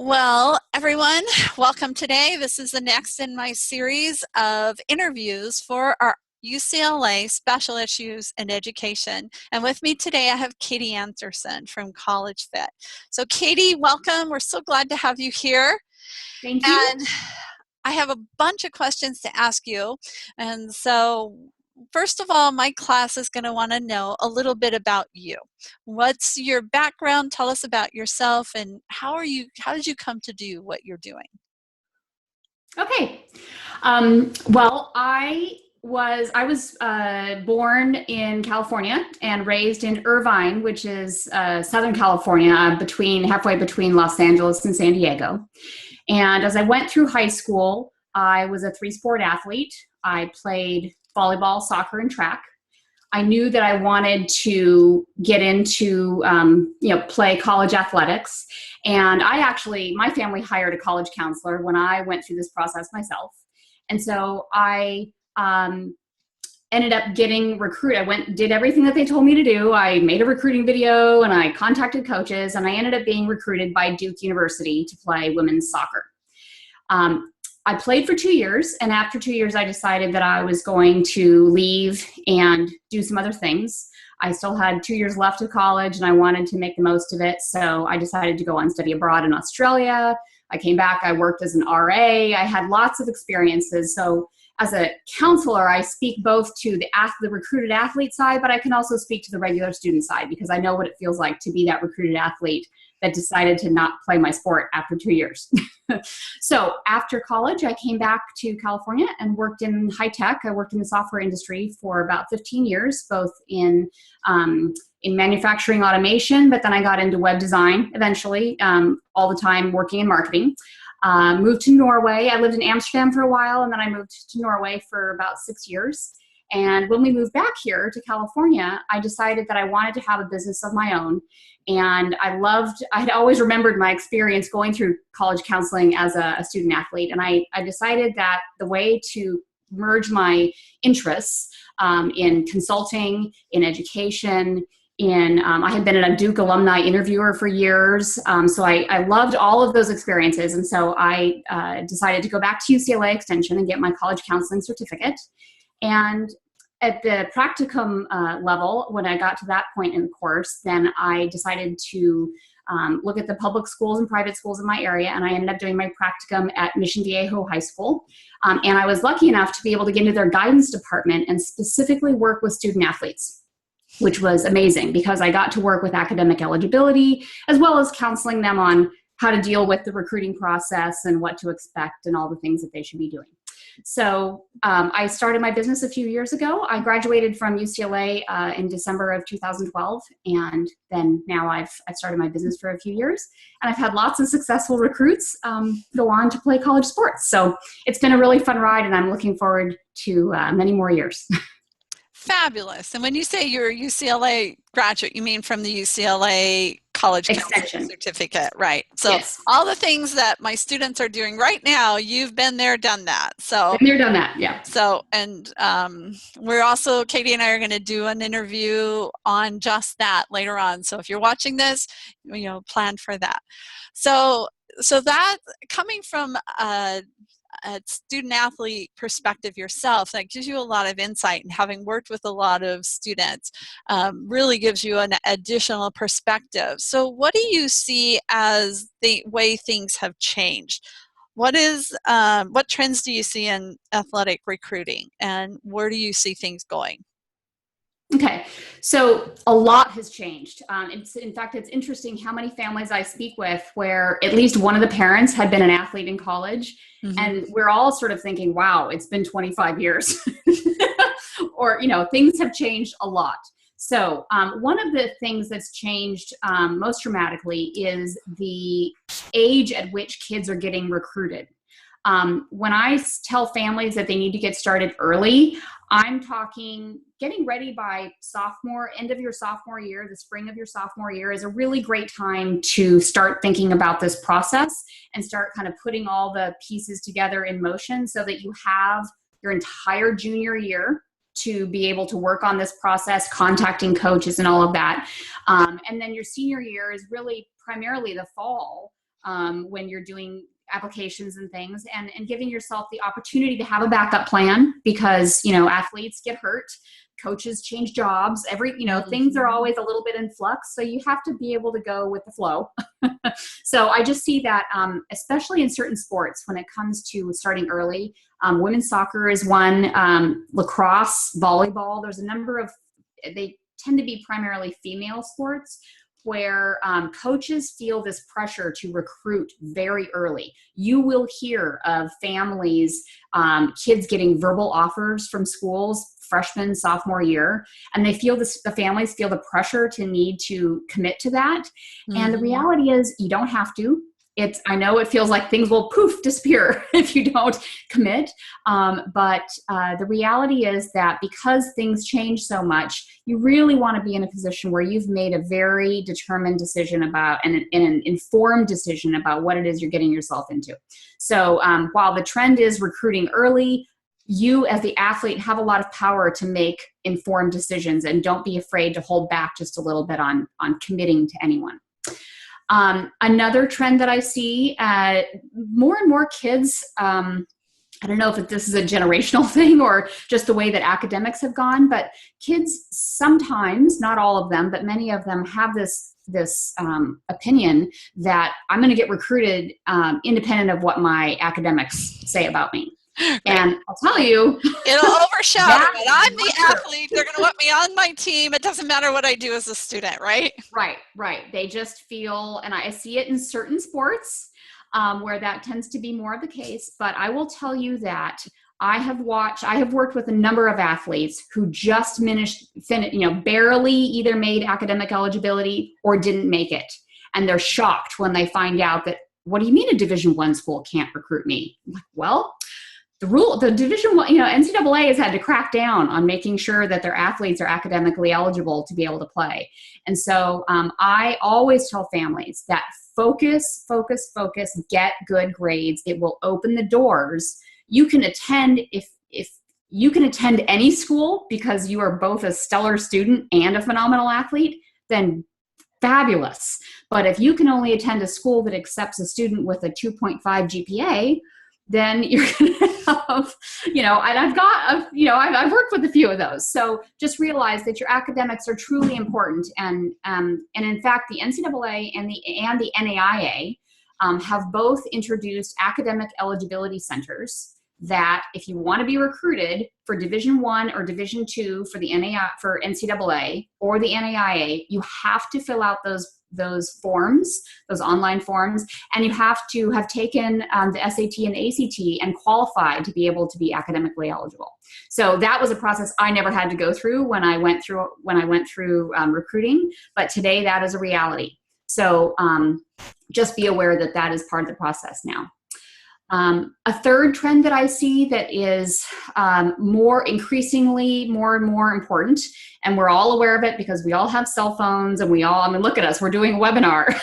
Well, everyone, welcome today. This is the next in my series of interviews for our UCLA Special Issues in Education. And with me today, I have Katie Andersen from College Fit. So Katie, welcome. We're so glad to have you here. Thank you. And I have a bunch of questions to ask you. And so first of all, my class is going to want to know a little bit about you. What's your background? Tell us about yourself and how did you come to do what you're doing? Okay. Well, I was born in California and raised in Irvine, which is Southern California, halfway between Los Angeles and San Diego. And as I went through high school, I was a three-sport athlete. I played volleyball, soccer, and track. I knew that I wanted to get into, play college athletics. And my family hired a college counselor when I went through this process myself. And so I ended up getting recruited. Did everything that they told me to do. I made a recruiting video and I contacted coaches, and I ended up being recruited by Duke University to play women's soccer. I played for 2 years, and after 2 years, I decided that I was going to leave and do some other things. I still had 2 years left of college, and I wanted to make the most of it, so I decided to go on study abroad in Australia. I came back, I worked as an RA, I had lots of experiences. So as a counselor, I speak both to the recruited athlete side, but I can also speak to the regular student side because I know what it feels like to be that recruited athlete that decided to not play my sport after 2 years. So after college, I came back to California and worked in high tech. I worked in the software industry for about 15 years, both in manufacturing automation, but then I got into web design eventually, all the time working in marketing. Moved to Norway. I lived in Amsterdam for a while, and then I moved to Norway for about 6 years. And when we moved back here to California, I decided that I wanted to have a business of my own. And I had always remembered my experience going through college counseling as a student athlete. And I decided that the way to merge my interests in consulting, in education, I had been a Duke alumni interviewer for years. So I loved all of those experiences. And so I decided to go back to UCLA Extension and get my college counseling certificate. And at the practicum level, when I got to that point in the course, then I decided to look at the public schools and private schools in my area, and I ended up doing my practicum at Mission Viejo High School. And I was lucky enough to be able to get into their guidance department and specifically work with student athletes, which was amazing because I got to work with academic eligibility as well as counseling them on how to deal with the recruiting process and what to expect and all the things that they should be doing. So I started my business a few years ago. I graduated from UCLA in December of 2012, and then now I've started my business for a few years, and I've had lots of successful recruits go on to play college sports. So it's been a really fun ride, and I'm looking forward to many more years. Fabulous. And when you say you're a UCLA graduate, you mean from the UCLA College Counseling Certificate, right? So yes. All the things that my students are doing right now, you've been there, done that. So been there, done that, yeah. So, and we're also, Katie and I are going to do an interview on just that later on. So if you're watching this, plan for that. So that coming from a student athlete perspective yourself, that gives you a lot of insight, and having worked with a lot of students really gives you an additional perspective. So what do you see as the way things have changed? What trends do you see in athletic recruiting, and where do you see things going? Okay, so a lot has changed. In fact, it's interesting how many families I speak with where at least one of the parents had been an athlete in college, mm-hmm. and we're all sort of thinking, wow, it's been 25 years. Or, things have changed a lot. So one of the things that's changed most dramatically is the age at which kids are getting recruited. When I tell families that they need to get started early, I'm talking getting ready by end of your sophomore year, the spring of your sophomore year is a really great time to start thinking about this process and start kind of putting all the pieces together in motion so that you have your entire junior year to be able to work on this process, contacting coaches and all of that. And then your senior year is really primarily the fall. when you're doing applications and things, and giving yourself the opportunity to have a backup plan, because, athletes get hurt, coaches change jobs, things are always a little bit in flux. So you have to be able to go with the flow. So I just see that, especially in certain sports, when it comes to starting early, women's soccer is one, lacrosse, volleyball, there's a number of, they tend to be primarily female sports, where coaches feel this pressure to recruit very early. You will hear of families, kids getting verbal offers from schools, freshman, sophomore year, and the families feel the pressure to need to commit to that. Mm-hmm. And the reality is, you don't have to. I know it feels like things will disappear if you don't commit. But the reality is that because things change so much, you really want to be in a position where you've made a very determined decision about, and an informed decision about what it is you're getting yourself into. So while the trend is recruiting early, you as the athlete have a lot of power to make informed decisions, and don't be afraid to hold back just a little bit on committing to anyone. Another trend that I see, more and more kids, I don't know if this is a generational thing or just the way that academics have gone, but kids sometimes, not all of them, but many of them have this opinion that I'm going to get recruited independent of what my academics say about me. Right. And I'll tell you, it'll overshadow it. I'm the athlete. They're going to want me on my team. It doesn't matter what I do as a student, right? Right. They just feel, and I see it in certain sports where that tends to be more of the case. But I will tell you that I have worked with a number of athletes who just barely either made academic eligibility or didn't make it. And they're shocked when they find out that, what do you mean a Division I school can't recruit me? I'm like, well, the Division I, NCAA has had to crack down on making sure that their athletes are academically eligible to be able to play. And so I always tell families that focus, get good grades. It will open the doors. You can attend if you can attend any school because you are both a stellar student and a phenomenal athlete, then fabulous. But if you can only attend a school that accepts a student with a 2.5 GPA, then you're going to have, and I've worked with a few of those. So just realize that your academics are truly important. And in fact, the NCAA and the NAIA have both introduced academic eligibility centers that if you want to be recruited for Division I or Division II for the for NCAA or the NAIA, you have to fill out those forms, those online forms, and you have to have taken the SAT and ACT and qualified to be able to be academically eligible. So that was a process I never had to go through when I went through recruiting, but today that is a reality. So just be aware that that is part of the process now. A third trend that I see that is increasingly more and more important, and we're all aware of it because we all have cell phones and look at us, we're doing a webinar.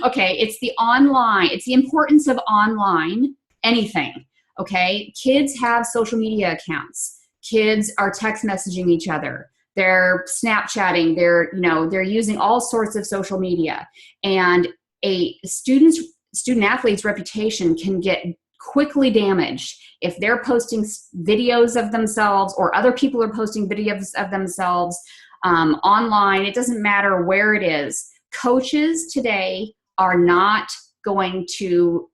Okay, it's the importance of online anything. Okay, kids have social media accounts. Kids are text messaging each other. They're Snapchatting. They're using all sorts of social media, and a student athlete's reputation can get quickly damaged if they're posting videos of themselves or other people are posting videos of themselves online. It doesn't matter where it is. Coaches today are not going to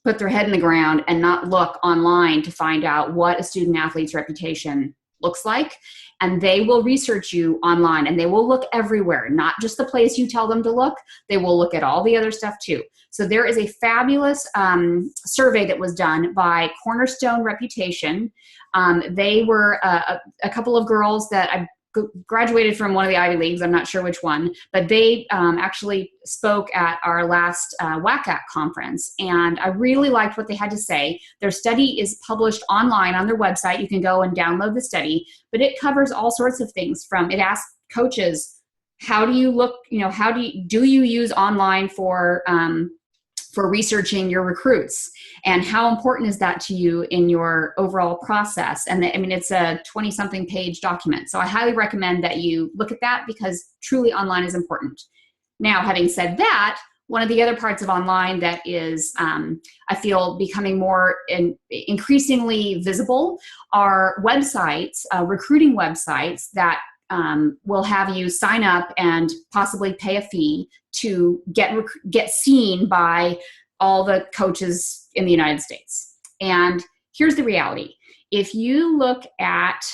put their head in the ground and not look online to find out what a student athlete's reputation looks like. And they will research you online, and they will look everywhere, not just the place you tell them to look. They will look at all the other stuff too. So there is a fabulous survey that was done by Cornerstone Reputation. They were a couple of girls that I graduated from one of the Ivy Leagues. I'm not sure which one, but they actually spoke at our last WACAC conference, and I really liked what they had to say. Their study is published online on their website. You can go and download the study, but it covers all sorts of things. It asks coaches, how do you look, do you use online for researching your recruits, and how important is that to you in your overall process? And it's a 20-something page document. So I highly recommend that you look at that because truly online is important. Now, having said that, one of the other parts of online that is, I feel, becoming more and increasingly visible are websites, recruiting websites that will have you sign up and possibly pay a fee to get seen by all the coaches in the United States. And here's the reality. If you look at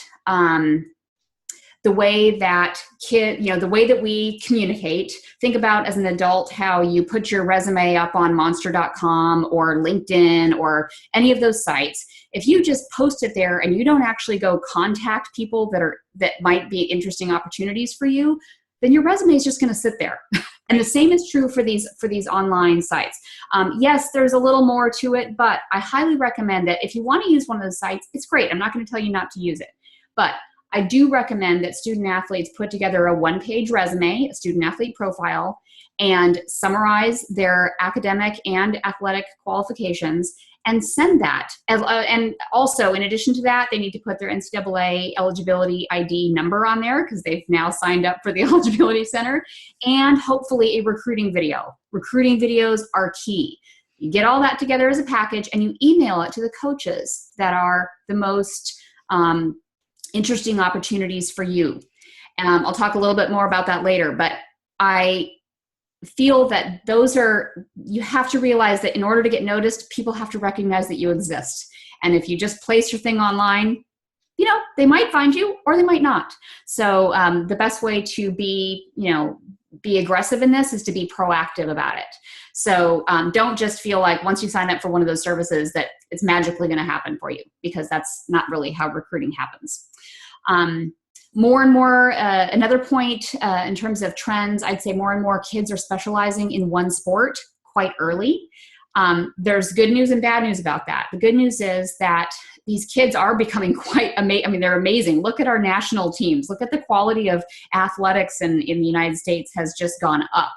the way that the way that we communicate, think about as an adult how you put your resume up on monster.com or LinkedIn or any of those sites. If you just post it there and you don't actually go contact people that might be interesting opportunities for you, then your resume is just going to sit there. And the same is true for these online sites. Yes, there's a little more to it, but I highly recommend that if you want to use one of those sites, it's great. I'm not going to tell you not to use it. But I do recommend that student athletes put together a one-page resume, a student athlete profile, and summarize their academic and athletic qualifications and send that. And also, in addition to that, they need to put their NCAA eligibility ID number on there because they've now signed up for the Eligibility Center, and hopefully a recruiting video. Recruiting videos are key. You get all that together as a package and you email it to the coaches that are the most interesting opportunities for you. I'll talk a little bit more about that later, but I feel that you have to realize that in order to get noticed, people have to recognize that you exist. And if you just place your thing online, they might find you or they might not. So the best way to be aggressive in this is to be proactive about it. So don't just feel like once you sign up for one of those services that it's magically going to happen for you, because that's not really how recruiting happens. More and more, another point in terms of trends, I'd say more and more kids are specializing in one sport quite early. There's good news and bad news about that. The good news is that these kids are becoming quite amazing. I mean, they're amazing. Look at our national teams. Look at the quality of athletics in the United States has just gone up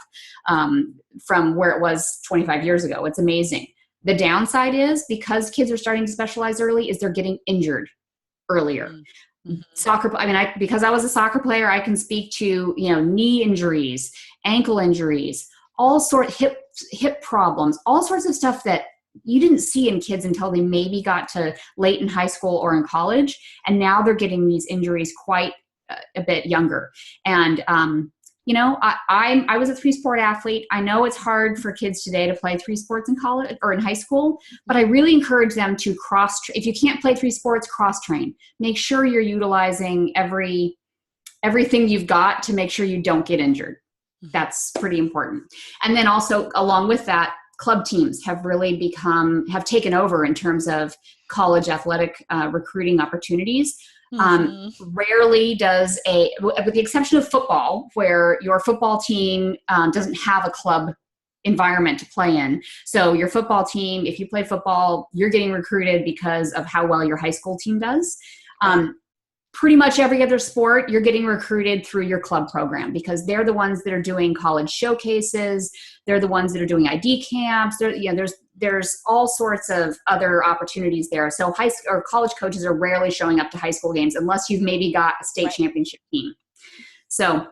from where it was 25 years ago. It's amazing. The downside is, because kids are starting to specialize early, is they're getting injured earlier. Mm-hmm. Soccer, because I was a soccer player, I can speak to, knee injuries, ankle injuries, all sorts, hip problems, all sorts of stuff that you didn't see in kids until they maybe got to late in high school or in college. And now they're getting these injuries quite a bit younger. And, I was a 3-sport athlete. I know it's hard for kids today to play 3 sports in college or in high school, but I really encourage them to if you can't play 3 sports, cross-train. Make sure you're utilizing everything you've got to make sure you don't get injured. That's pretty important. And then also, along with that, club teams have really taken over in terms of college athletic recruiting opportunities. Rarely does with the exception of football, where your football team doesn't have a club environment to play in. So your football team, if you play football, you're getting recruited because of how well your high school team does. Pretty much every other sport, you're getting recruited through your club program, because they're the ones that are doing college showcases. They're the ones that are doing ID camps. There's all sorts of other opportunities there. So college coaches are rarely showing up to high school games unless you've maybe got a state championship team. So,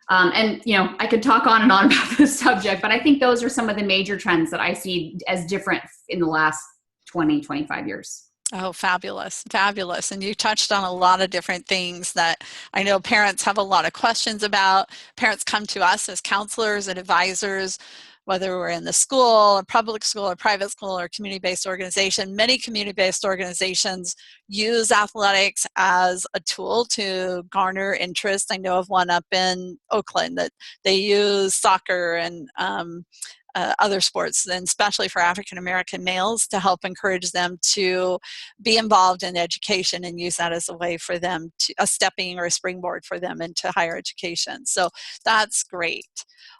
I could talk on and on about this subject, but I think those are some of the major trends that I see as different in the last 20, 25 years. Oh, fabulous. Fabulous. And you touched on a lot of different things that I know parents have a lot of questions about. Parents come to us as counselors and advisors, whether we're in the school, a public school, or private school, or community-based organization. Many community-based organizations use athletics as a tool to garner interest. I know of one up in Oakland that they use soccer and other sports, and especially for African American males, to help encourage them to be involved in education and use that as a way for them to a stepping or a springboard for them into higher education. So that's great.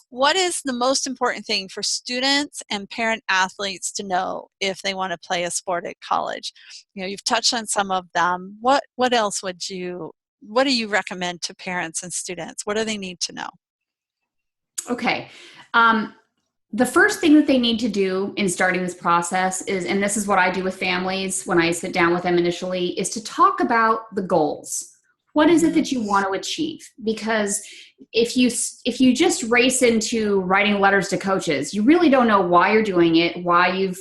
What is the most important thing for students and parent athletes to know if they want to play a sport at college? You've touched on some of them. What else what do you recommend to parents and students? What do they need to know? Okay. The first thing that they need to do in starting this process is, and this is what I do with families when I sit down with them initially, is to talk about the goals. What is it that you want to achieve? Because if you just race into writing letters to coaches, you really don't know why you're doing it, why you've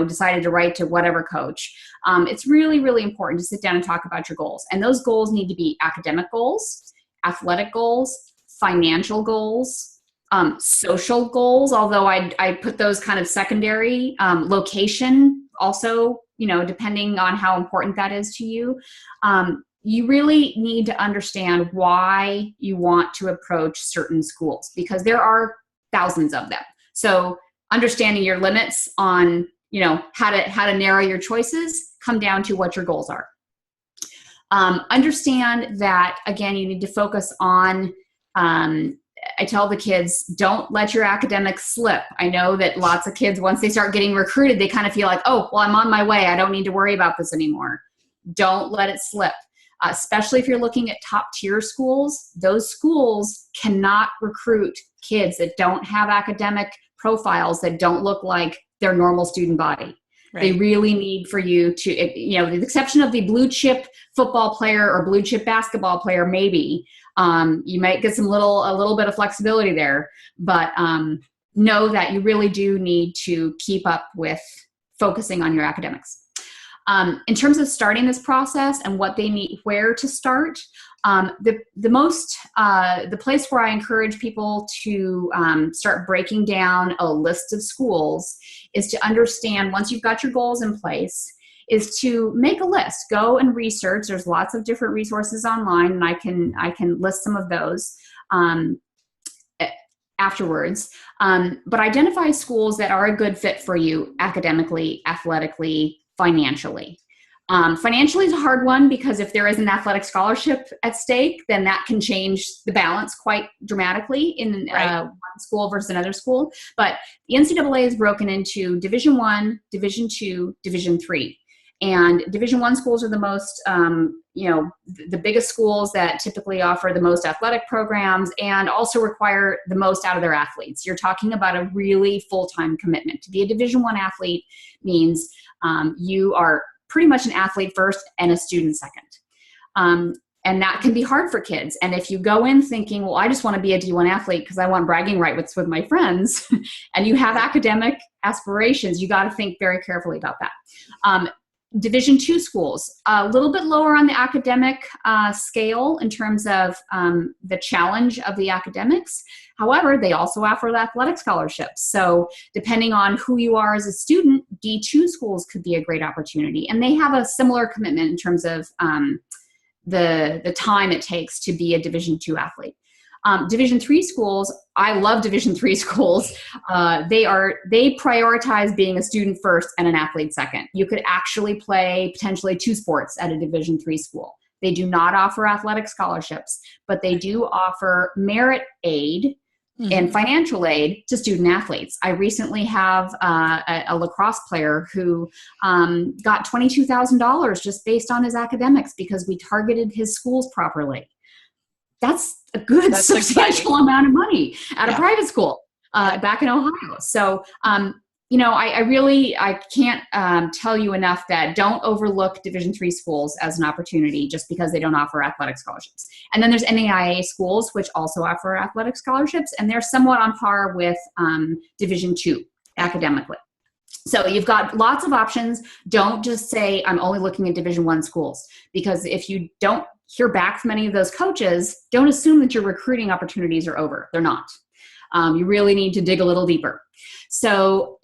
decided to write to whatever coach. It's really, really important to sit down and talk about your goals. And those goals need to be academic goals, athletic goals, financial goals, social goals, although I put those kind of secondary. Location also, depending on how important that is to you. You really need to understand why you want to approach certain schools, because there are thousands of them. So understanding your limits on, how to narrow your choices come down to what your goals are. Understand that, again, you need to focus on, I tell the kids, don't let your academics slip. I know that lots of kids, once they start getting recruited, they kind of feel like, oh, well, I'm on my way. I don't need to worry about this anymore. Don't let it slip. Especially if you're looking at top tier schools, those schools cannot recruit kids that don't have academic profiles that don't look like their normal student body. Right. They really need for you to, with the exception of the blue chip football player or blue chip basketball player, maybe you might get a little bit of flexibility there, but know that you really do need to keep up with focusing on your academics. In terms of starting this process and what they need, where to start, the place where I encourage people to start breaking down a list of schools is to understand, once you've got your goals in place, is to make a list. Go and research. There's lots of different resources online, and I can list some of those afterwards. But identify schools that are a good fit for you academically, athletically, financially. Financially is a hard one, because if there is an athletic scholarship at stake, then that can change the balance quite dramatically in one school versus another school. But the NCAA is broken into Division I, Division II, Division III. And Division I schools are the most, the biggest schools that typically offer the most athletic programs and also require the most out of their athletes. You're talking about a really full-time commitment. To be a Division I athlete means you are pretty much an athlete first and a student second. And that can be hard for kids. And if you go in thinking, well, I just want to be a D1 athlete because I want bragging rights with my friends, and you have academic aspirations, you got to think very carefully about that. Division II schools, a little bit lower on the academic scale in terms of the challenge of the academics. However, they also offer athletic scholarships. So depending on who you are as a student, D2 schools could be a great opportunity. And they have a similar commitment in terms of the time it takes to be a Division II athlete. Division III schools, I love Division III schools. They prioritize being a student first and an athlete second. You could actually play potentially 2 sports at a Division III school. They do not offer athletic scholarships, but they do offer merit aid and financial aid to student athletes. I recently have a lacrosse player who got $22,000 just based on his academics because we targeted his schools properly. That's a good substantial amount of money at a private school back in Ohio. So, I can't tell you enough that don't overlook Division III schools as an opportunity just because they don't offer athletic scholarships. And then there's NAIA schools, which also offer athletic scholarships, and they're somewhat on par with Division II academically. So you've got lots of options. Don't just say, I'm only looking at Division I schools, because if you don't hear back from any of those coaches, don't assume that your recruiting opportunities are over. They're not. You really need to dig a little deeper. So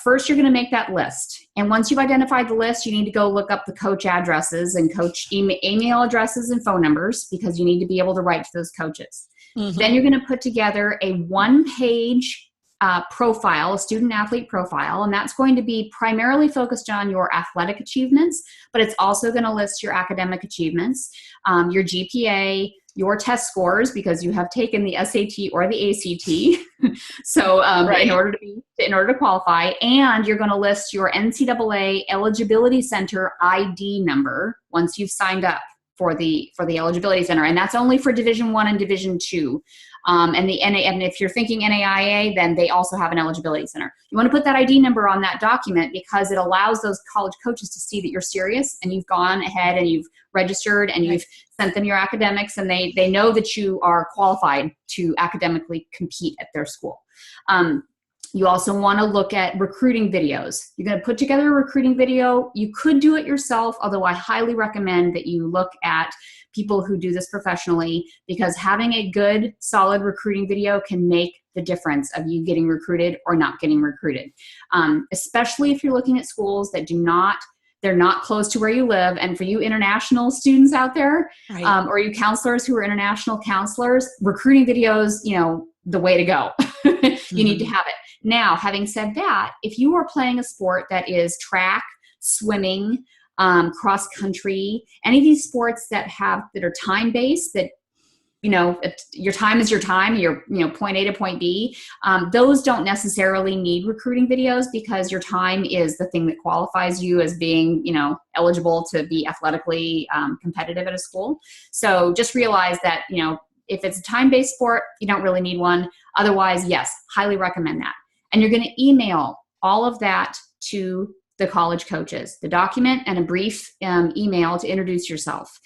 first you're going to make that list. And once you've identified the list, you need to go look up the coach addresses and coach email addresses and phone numbers, because you need to be able to write to those coaches. Then you're going to put together a 1-page profile, a student athlete profile, and that's going to be primarily focused on your athletic achievements, but it's also going to list your academic achievements, your GPA, your test scores, because you have taken the SAT or the ACT. So in order to qualify, and you're going to list your NCAA Eligibility Center ID number once you've signed up for the eligibility center, and that's only for Division I and Division II. And if you're thinking NAIA, then they also have an eligibility center. You want to put that ID number on that document because it allows those college coaches to see that you're serious and you've gone ahead and you've registered and you've sent them your academics, and they know that you are qualified to academically compete at their school. You also want to look at recruiting videos. You're going to put together a recruiting video. You could do it yourself, although I highly recommend that you look at people who do this professionally, because having a good, solid recruiting video can make the difference of you getting recruited or not getting recruited. Especially if you're looking at schools that they're not close to where you live. And for you international students out there, right. Or you counselors who are international counselors, recruiting videos, the way to go. You need to have it. Now, having said that, if you are playing a sport that is track, swimming, cross country, any of these sports that are time-based, that your time is your time, your point A to point B, those don't necessarily need recruiting videos because your time is the thing that qualifies you as being eligible to be athletically competitive at a school. So just realize that if it's a time-based sport, you don't really need one. Otherwise, yes, highly recommend that. And you're going to email all of that to the college coaches, the document and a brief email to introduce yourself.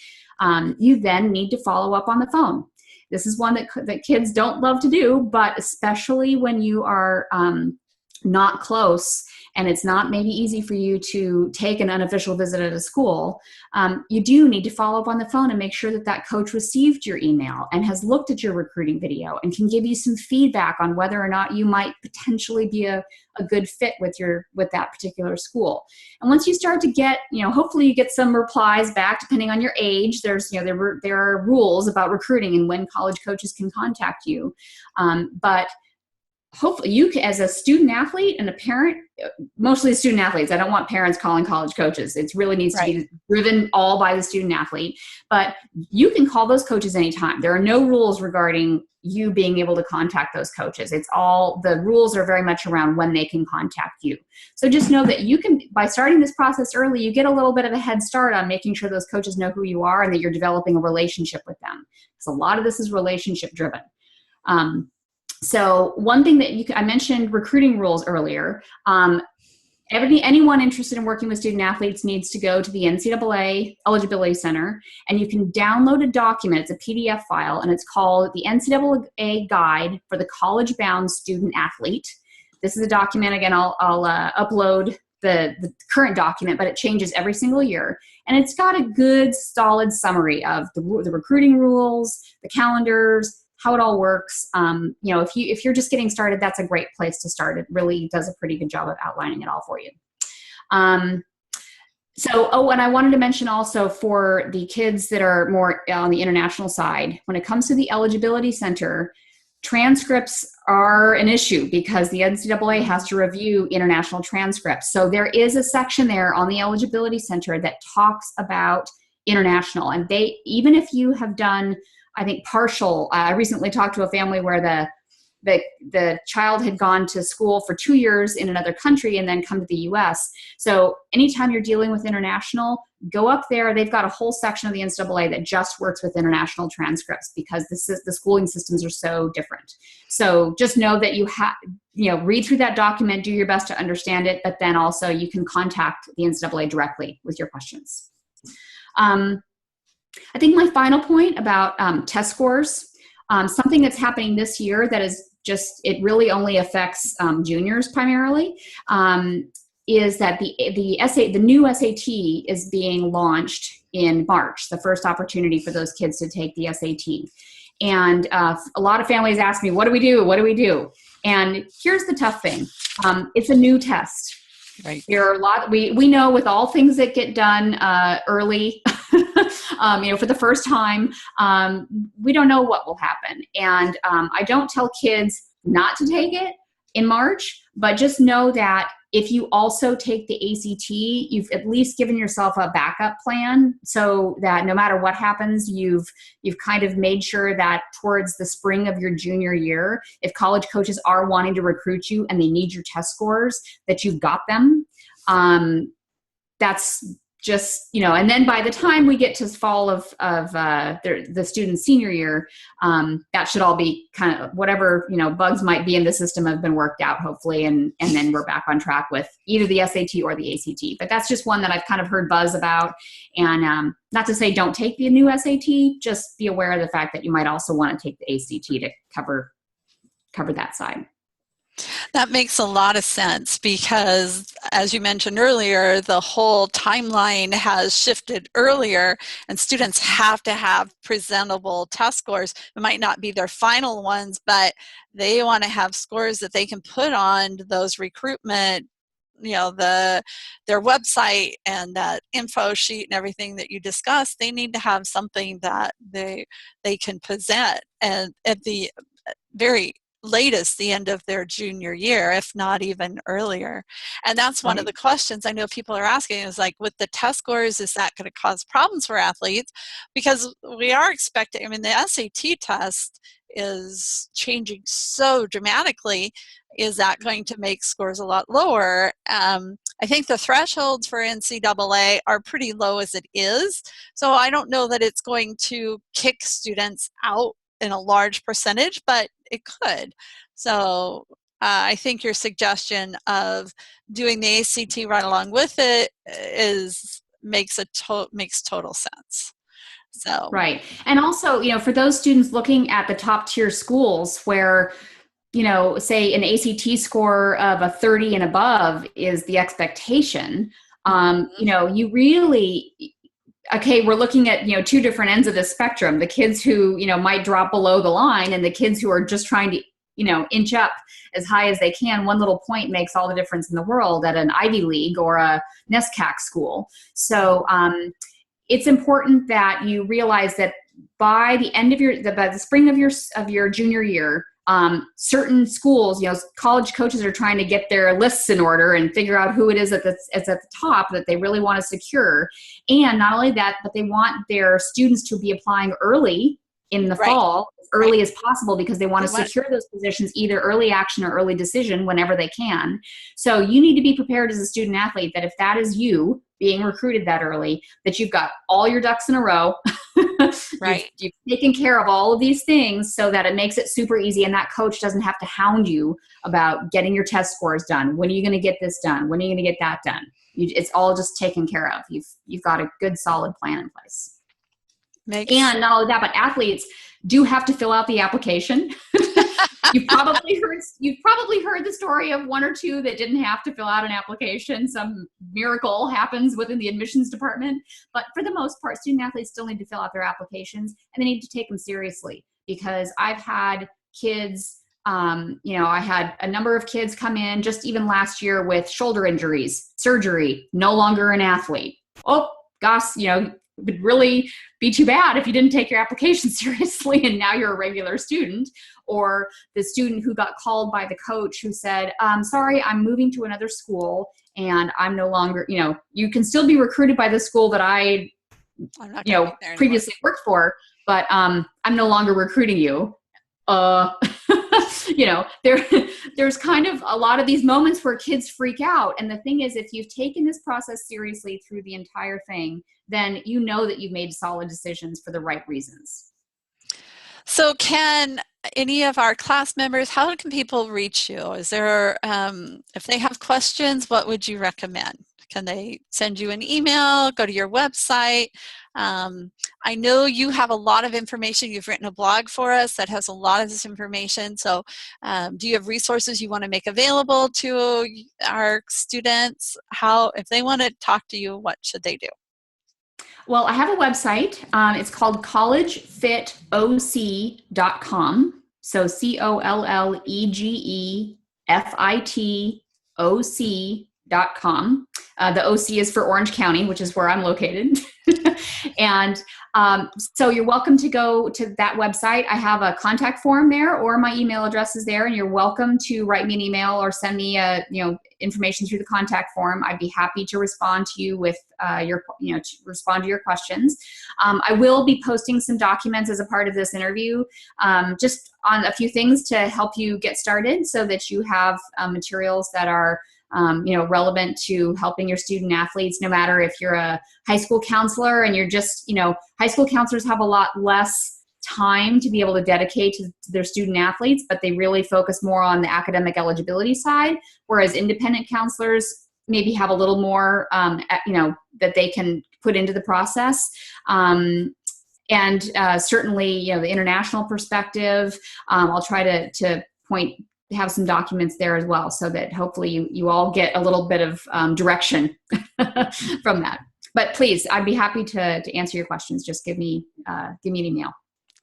You then need to follow up on the phone. This is one that kids don't love to do, but especially when you are not close and it's not maybe easy for you to take an unofficial visit at a school, you do need to follow up on the phone and make sure that coach received your email and has looked at your recruiting video and can give you some feedback on whether or not you might potentially be a good fit with that particular school. And once you start to get, hopefully you get some replies back depending on your age. There are rules about recruiting and when college coaches can contact you. But hopefully you as a student athlete and a parent, mostly student athletes, I don't want parents calling college coaches. It really needs to be driven all by the student athlete, but you can call those coaches anytime. There are no rules regarding you being able to contact those coaches. The rules are very much around when they can contact you. So just know that you can, by starting this process early, you get a little bit of a head start on making sure those coaches know who you are and that you're developing a relationship with them. Because a lot of this is relationship driven. So one thing that I mentioned recruiting rules earlier. Anyone interested in working with student athletes needs to go to the NCAA Eligibility Center, and you can download a document. It's a PDF file, and it's called the NCAA Guide for the College-Bound Student Athlete. This is a document. Again, I'll upload the current document, but it changes every single year. And it's got a good, solid summary of the recruiting rules, the calendars, how it all works. If you're just getting started, that's a great place to start. It really does a pretty good job of outlining it all for you. And I wanted to mention also for the kids that are more on the international side, when it comes to the Eligibility Center, transcripts are an issue because the NCAA has to review international transcripts. So there is a section there on the Eligibility Center that talks about international. And even if you have done, I think, partial, I recently talked to a family where the child had gone to school for 2 years in another country and then come to the US. So anytime you're dealing with international, go up there. They've got a whole section of the NCAA that just works with international transcripts because the schooling systems are so different. So just know that read through that document, do your best to understand it, but then also you can contact the NCAA directly with your questions. I think my final point about test scores, something that's happening this year that is it really only affects juniors primarily, is that the new SAT is being launched in March, the first opportunity for those kids to take the SAT. And a lot of families ask me, what do we do? What do we do? And here's the tough thing. It's a new test. Right. There are we know with all things that get done early, for the first time, we don't know what will happen. And I don't tell kids not to take it in March, but just know that if you also take the ACT, you've at least given yourself a backup plan so that no matter what happens, you've kind of made sure that towards the spring of your junior year, if college coaches are wanting to recruit you and they need your test scores, that you've got them. That's just, and then by the time we get to fall of the student's senior year, that should all be kind of whatever, bugs might be in the system have been worked out, hopefully. And then we're back on track with either the SAT or the ACT. But that's just one that I've kind of heard buzz about. And not to say don't take the new SAT, just be aware of the fact that you might also want to take the ACT to cover that side. That makes a lot of sense because, as you mentioned earlier, the whole timeline has shifted earlier, and students have to have presentable test scores. It might not be their final ones, but they want to have scores that they can put on those recruitment, their website and that info sheet and everything that you discussed. They need to have something that they can present, and at the very latest the end of their junior year, if not even earlier. And that's one of the questions I know people are asking is like, with the test scores, is that going to cause problems for athletes? Because we are expecting, the SAT test is changing so dramatically. Is that going to make scores a lot lower? I think the thresholds for NCAA are pretty low as it is. So I don't know that it's going to kick students out in a large percentage, but it could. So I think your suggestion of doing the ACT right along with it makes total sense. So right. And also, for those students looking at the top tier schools where, say an ACT score of a 30 and above is the expectation, you really, okay, we're looking at, two different ends of the spectrum, the kids who, might drop below the line and the kids who are just trying to, inch up as high as they can. One little point makes all the difference in the world at an Ivy League or a NESCAC school. So it's important that you realize that by the end of by the spring of your junior year, certain schools, college coaches are trying to get their lists in order and figure out who it is that's at the top that they really want to secure. And not only that, but they want their students to be applying early in the fall, as early as possible, because they want to secure those positions, either early action or early decision whenever they can. So you need to be prepared as a student athlete that if that is you being recruited that early, that you've got all your ducks in a row. Right. You've taken care of all of these things so that it makes it super easy, and that coach doesn't have to hound you about getting your test scores done. When are you going to get this done? When are you going to get that done? It's all just taken care of. You've got a good solid plan in place. And not only that, but athletes do have to fill out the application. You've probably heard the story of one or two that didn't have to fill out an application. Some miracle happens within the admissions department. But for the most part, student athletes still need to fill out their applications, and they need to take them seriously, because I've had kids, I had a number of kids come in just even last year with shoulder injuries, surgery, no longer an athlete. Oh, gosh, it would really be too bad if you didn't take your application seriously and now you're a regular student. Or the student who got called by the coach who said, sorry, I'm moving to another school and I'm no longer, you can still be recruited by the school that I'm not previously worked for, but I'm no longer recruiting you. There's kind of a lot of these moments where kids freak out. And the thing is, if you've taken this process seriously through the entire thing, then you know that you've made solid decisions for the right reasons. So can any of our class members, how can people reach you? Is there, if they have questions, what would you recommend? Can they send you an email, go to your website? I know you have a lot of information. You've written a blog for us that has a lot of this information. So do you have resources you want to make available to our students? If they want to talk to you, what should they do? Well, I have a website. It's called collegefitoc.com. So collegefitoc.com. The OC is for Orange County, which is where I'm located. And so you're welcome to go to that website. I have a contact form there, or my email address is there, and you're welcome to write me an email or send me information through the contact form. I'd be happy to respond to you with to respond to your questions. I will be posting some documents as a part of this interview, just on a few things to help you get started, so that you have materials that are relevant to helping your student athletes, no matter if you're a high school counselor and you're just, high school counselors have a lot less time to be able to dedicate to their student athletes, but they really focus more on the academic eligibility side, whereas independent counselors maybe have a little more, that they can put into the process. And certainly, the international perspective, I'll try to have some documents there as well, so that hopefully you all get a little bit of direction from that. But please, I'd be happy to answer your questions. Just give me an email.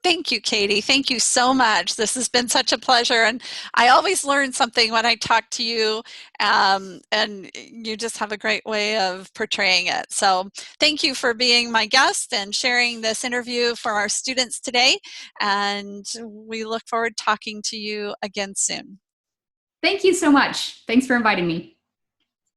Thank you, Katie. Thank you so much. This has been such a pleasure. And I always learn something when I talk to you, and you just have a great way of portraying it. So thank you for being my guest and sharing this interview for our students today. And we look forward to talking to you again soon. Thank you so much. Thanks for inviting me.